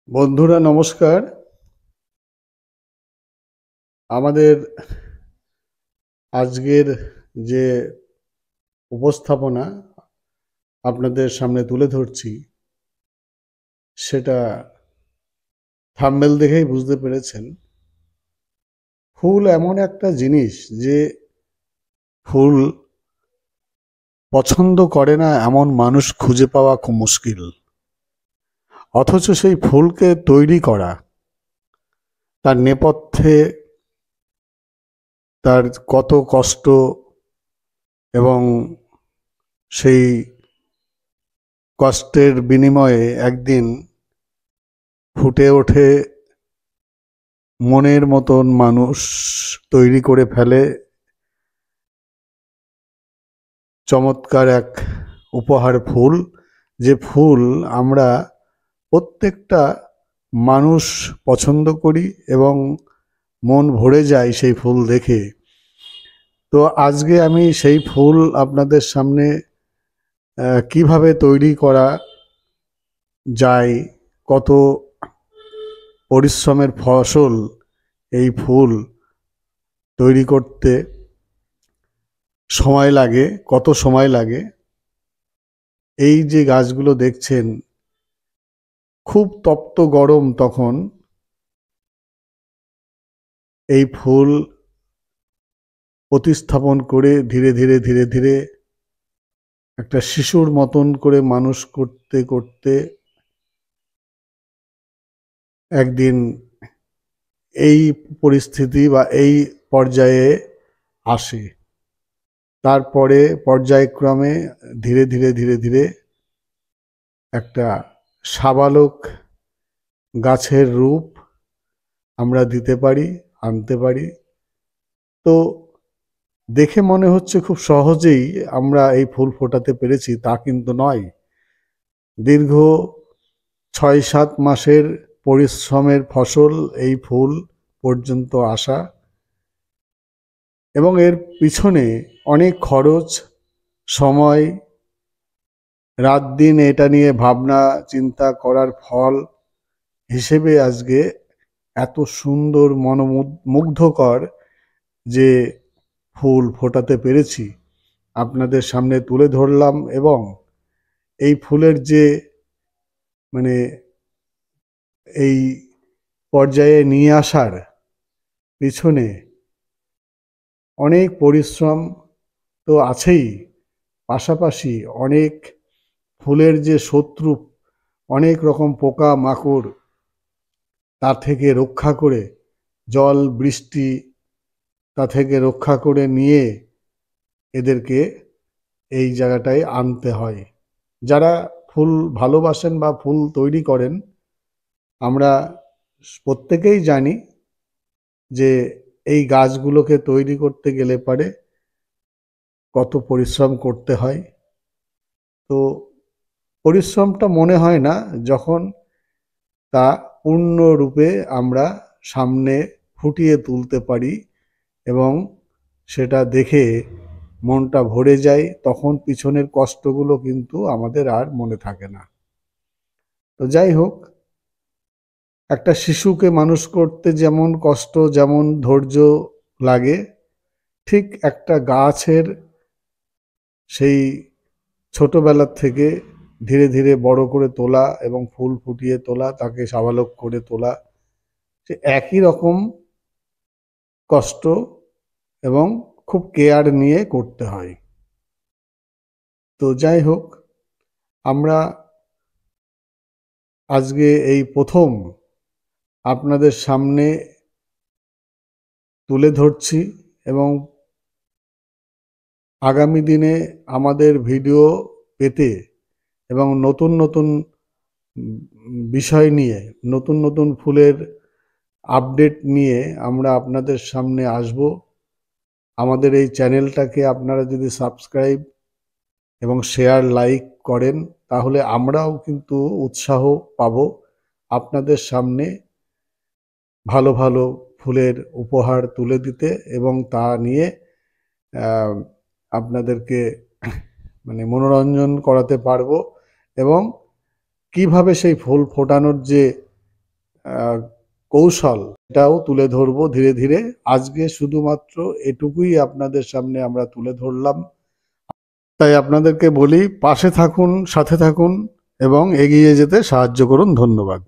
বন্ধুরা নমস্কার। আমাদের আজকের যে উপস্থাপনা আপনাদের সামনে তুলে ধরছি সেটা থাম্বনেল দেখেই বুঝতে পেরেছেন। ফুল এমন একটা জিনিস যে ফুল পছন্দ করে না এমন মানুষ খুঁজে পাওয়া খুব মুশকিল। অথচ সেই ফুলকে তৈরি করা, তার নেপথ্যে তার কত কষ্ট এবং সেই কষ্টের বিনিময়ে একদিন ফুটে ওঠে মনের মতন মানুষ, তৈরি করে ফেলে চমৎকার এক উপহার ফুল। যে ফুল আমরা প্রত্যেকটা মানুষ পছন্দ করি এবং মন ভরে যায় সেই ফুল দেখে। তো আজকে আমি সেই ফুল আপনাদের সামনে কিভাবে তৈরি করা যায়, কত পরিশ্রমের ফসল এই ফুল তৈরি করতে সময় লাগে, কত সময় লাগে। এই যে গাছগুলো দেখছেন, খুব তপ্ত গরম, তখন এই ফুল প্রতিস্থাপন করে ধীরে ধীরে ধীরে ধীরে একটা শিশুর মতন করে মানুষ করতে করতে একদিন এই পরিস্থিতি বা এই পর্যায়ে আসে। তারপরে পর্যায়ক্রমে ধীরে ধীরে ধীরে ধীরে একটা সাবালক গাছের রূপ আমরা দিতে পারি, আনতে পারি। তো দেখে মনে হচ্ছে খুব সহজেই আমরা এই ফুল ফোটাতে পেরেছি, তা কিন্তু নয়। দীর্ঘ ৬-৭ মাসের পরিশ্রমের ফসল এই ফুল পর্যন্ত আসা, এবং এর পিছনে অনেক খরচ, সময়, রাত দিন এটা নিয়ে ভাবনা চিন্তা করার ফল হিসেবে আজকে এত সুন্দর মনোমুগ্ধকর যে ফুল ফোটাতে পেরেছি আপনাদের সামনে তুলে ধরলাম। এবং এই ফুলের যে মানে এই পর্যায়ে নিয়ে আসার পিছনে অনেক পরিশ্রম তো আছেই, পাশাপাশি অনেক ফুলের যে শত্রু, অনেক রকম পোকা মাকড়, তার থেকে রক্ষা করে, জল বৃষ্টি তা থেকে রক্ষা করে নিয়ে এদেরকে এই জায়গাটায় আনতে হয়। যারা ফুল ভালোবাসেন বা ফুল তৈরি করেন, আমরা প্রত্যেকেই জানি যে এই গাছগুলোকে তৈরি করতে গেলে পারে কত পরিশ্রম করতে হয়। তো পরিশ্রমটা মনে হয় না যখন তা পূর্ণরূপে আমরা সামনে ফুটিয়ে তুলতে পারি এবং সেটা দেখে মনটা ভরে যায়, তখন পিছনের কষ্টগুলো কিন্তু আমাদের আর মনে থাকে না। তো যাই হোক, একটা শিশুকে মানুষ করতে যেমন কষ্ট, যেমন ধৈর্য লাগে, ঠিক একটা গাছের সেই ছোটবেলার থেকে ধীরে ধীরে বড় করে তোলা এবং ফুল ফুটিয়ে তোলা, তাকে সাবালক করে তোলা, সে একই রকম কষ্ট এবং খুব কেয়ার নিয়ে করতে হয়। তো যাই হোক, আমরা আজকে এই প্রথম আপনাদের সামনে তুলে ধরছি, এবং আগামী দিনে আমাদের ভিডিও পেতে এবং নতুন নতুন বিষয় নিয়ে, নতুন নতুন ফুলের আপডেট নিয়ে আমরা আপনাদের সামনে আসব। আমাদের এই চ্যানেলটাকে আপনারা যদি সাবস্ক্রাইব এবং শেয়ার লাইক করেন, তাহলে আমরাও কিন্তু উৎসাহ পাব আপনাদের সামনে ভালো ভালো ফুলের উপহার তুলে দিতে, এবং তা নিয়ে আপনাদেরকে মনোরঞ্জন করাতে পারবো। এবং কিভাবে সেই ফুল ফোটানোর যে আহ, কৌশল, এটাও তুলে ধরবো ধীরে ধীরে। আজকে শুধুমাত্র এটুকুই আপনাদের সামনে আমরা তুলে ধরলাম। তাই আপনাদেরকে বলি, পাশে থাকুন, সাথে থাকুন এবং এগিয়ে যেতে সাহায্য করুন। ধন্যবাদ।